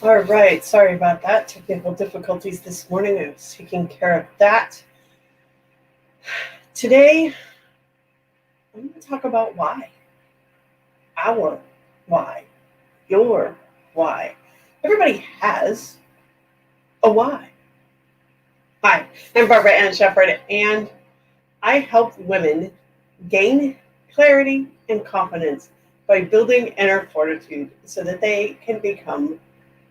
All right, sorry about that. Technical difficulties this morning. I was taking care of that. Today, I'm going to talk about why. Our why. Your why. Everybody has a why. Hi, I'm Barbara Ann Shepherd, and I help women gain clarity and confidence by building inner fortitude so that they can become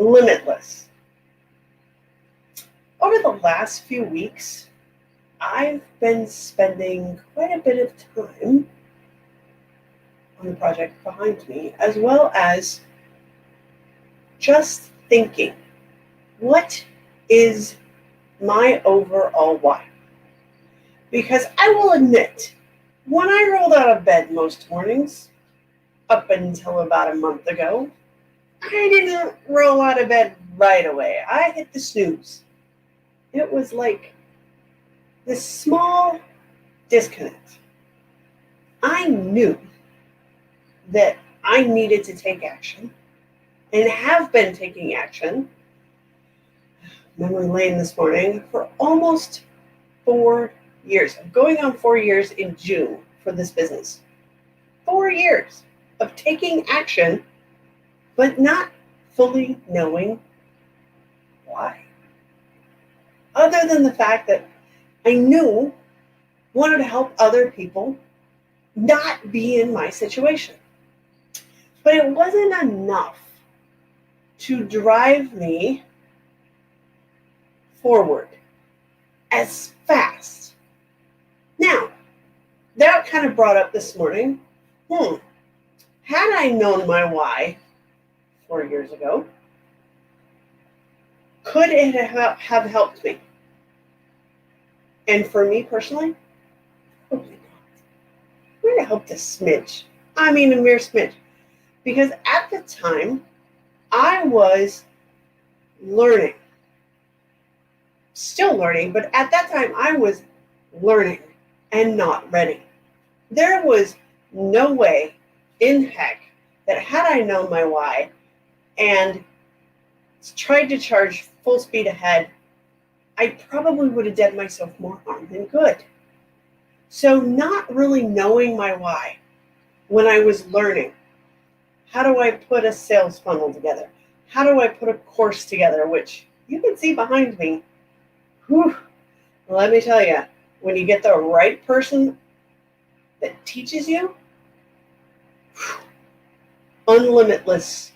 limitless. Over the last few weeks, I've been spending quite a bit of time on the project behind me, as well as just thinking, what is my overall why? Because I will admit, when I rolled out of bed most mornings, up until about a month ago, I didn't roll out of bed right away. I hit the snooze. It was like this small disconnect. I knew that I needed to take action and have been taking action, memory lane this morning, for almost 4 years. I'm going on 4 years in June for this business. 4 years of taking action, but not fully knowing why. Other than the fact that I knew, wanted to help other people not be in my situation. But it wasn't enough to drive me forward as fast. Now, that kind of brought up this morning, had I known my why 4 years ago, could it have helped me? And for me personally, probably not. We're going to help a smidge. I mean, a mere smidge. Because at the time, I was learning. Still learning, but at that time, I was learning and not ready. There was no way in heck that had I known my why and tried to charge full speed ahead, I probably would have done myself more harm than good. So not really knowing my why when I was learning, how do I put a sales funnel together? How do I put a course together, which you can see behind me. Whew, let me tell you, when you get the right person that teaches you, unlimitless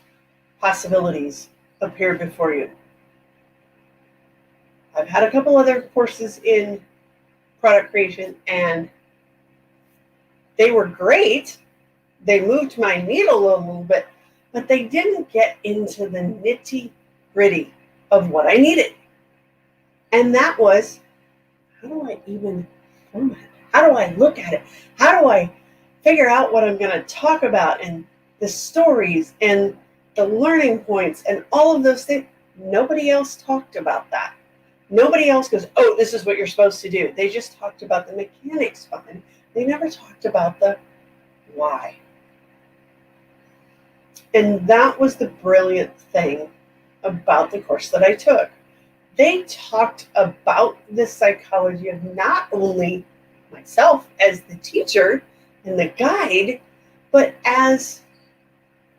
possibilities appear before you. I've had a couple other courses in product creation, and they were great. They moved my needle a little bit, but they didn't get into the nitty-gritty of what I needed. And that was, how do I even format it? How do I look at it? How do I figure out what I'm going to talk about, and the stories and the learning points and all of those things? Nobody else talked about that. Nobody else goes, oh, this is what you're supposed to do. They just talked about the mechanics behind. They never talked about the why. And that was the brilliant thing about the course that I took. They talked about the psychology of not only myself as the teacher and the guide, but as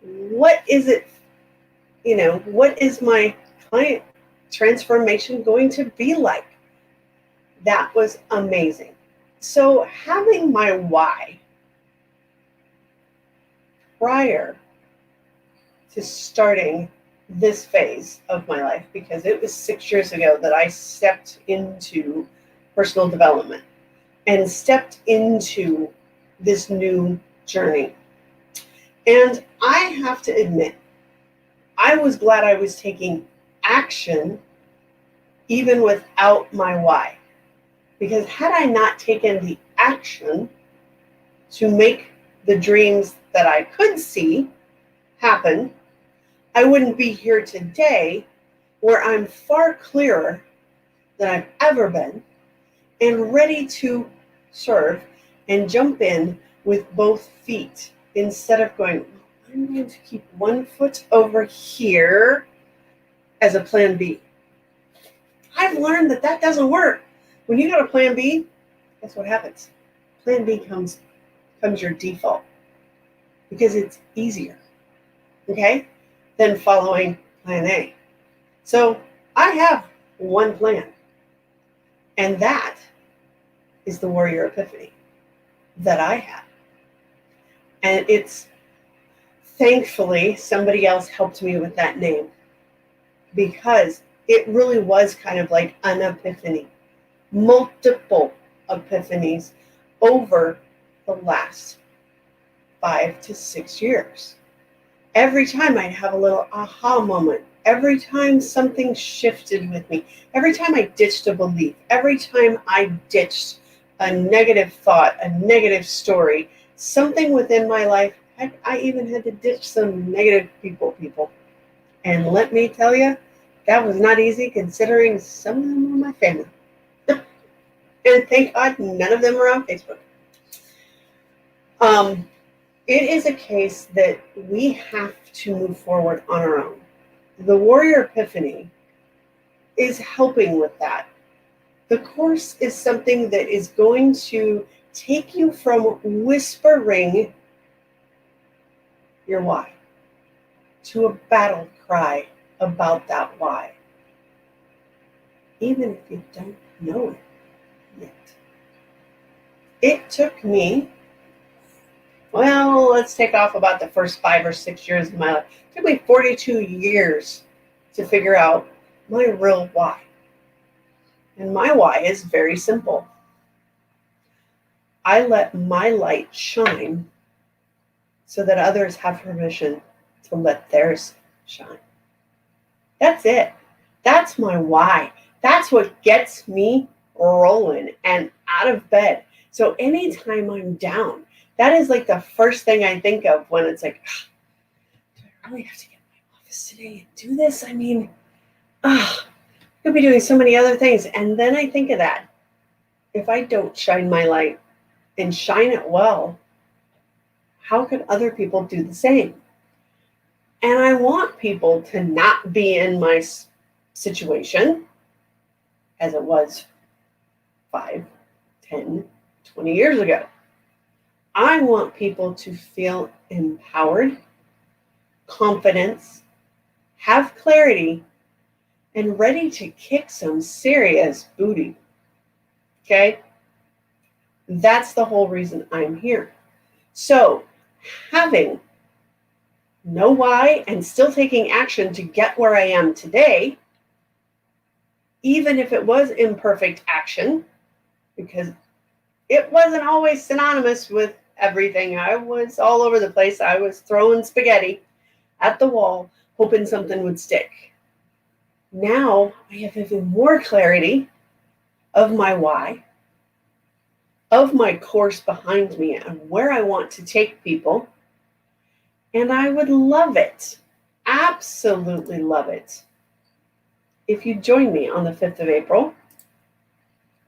what is it, what is my client transformation going to be like? That was amazing. So having my why prior to starting this phase of my life, because it was 6 years ago that I stepped into personal development and stepped into this new journey. And I have to admit, I was glad I was taking action even without my why. Because had I not taken the action to make the dreams that I could see happen, I wouldn't be here today, where I'm far clearer than I've ever been and ready to serve and jump in with both feet instead of going, I'm going to keep one foot over here as a plan B. I've learned that that doesn't work. When you go to plan B, guess what happens? Plan B comes your default because it's easier, okay, than following plan A. So I have one plan, and that is the Warrior Epiphany that I have. And it's thankfully somebody else helped me with that name, because it really was kind of like an epiphany, multiple epiphanies over the last 5 to 6 years. Every time I'd have a little aha moment, every time something shifted with me, every time I ditched a belief, every time I ditched a negative thought, a negative story, something within my life, I even had to ditch some negative people. And let me tell you, that was not easy, considering some of them were my family. And thank God none of them are on Facebook. It is a case that we have to move forward on our own. The Warrior Epiphany is helping with that. The course is something that is going to take you from whispering your why to a battle cry about that why, even if you don't know it yet. It took me, well, let's take off about the first 5 or 6 years of my life. It took me 42 years to figure out my real why. And my why is very simple. I let my light shine so that others have permission to let theirs shine. That's it. That's my why. That's what gets me rolling and out of bed. So anytime I'm down, that is like the first thing I think of when it's like, do I really have to get in my office today and do this? I mean, I could be doing so many other things. And then I think of that. If I don't shine my light and shine it well, how can other people do the same? And I want people to not be in my situation as it was 5, 10, 20 years ago. I want people to feel empowered, confidence, have clarity, and ready to kick some serious booty. Okay? That's the whole reason I'm here. So, having no why and still taking action to get where I am today, even if it was imperfect action, because it wasn't always synonymous with everything. I was all over the place. I was throwing spaghetti at the wall, hoping something would stick. Now I have even more clarity of my why, of my course behind me, and where I want to take people. And I would love it, absolutely love it, if you join me on the 5th of April.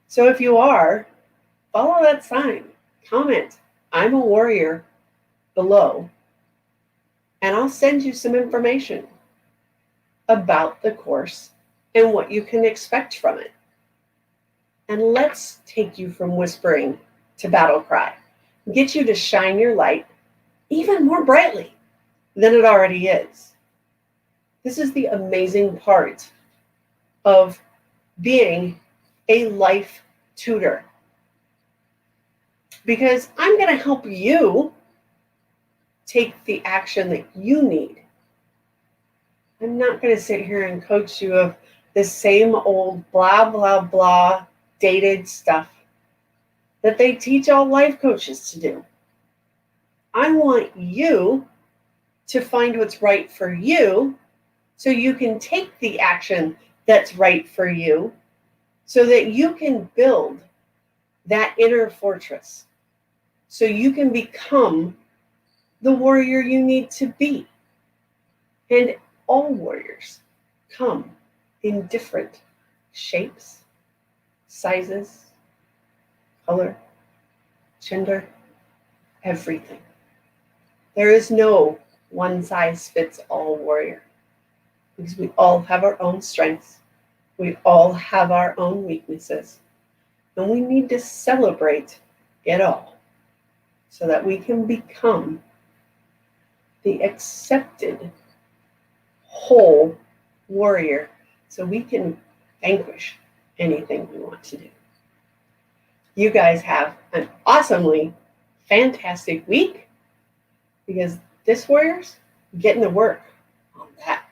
So if you are, follow that sign, comment, I'm a warrior, below, and I'll send you some information about the course and what you can expect from it. And let's take you from whispering to battle cry, get you to shine your light even more brightly than it already is. This is the amazing part of being a life tutor, because I'm going to help you take the action that you need. I'm not going to sit here and coach you of the same old blah, blah, blah, dated stuff that they teach all life coaches to do. I want you to find what's right for you so you can take the action that's right for you so that you can build that inner fortress, so you can become the warrior you need to be. And all warriors come in different shapes, sizes, color, gender, everything. There is no one size fits all warrior. because we all have our own strengths. We all have our own weaknesses. And we need to celebrate it all so that we can become the accepted whole warrior, so we can vanquish anything we want to do. You guys have an awesomely fantastic week, because this warrior's getting to work on that.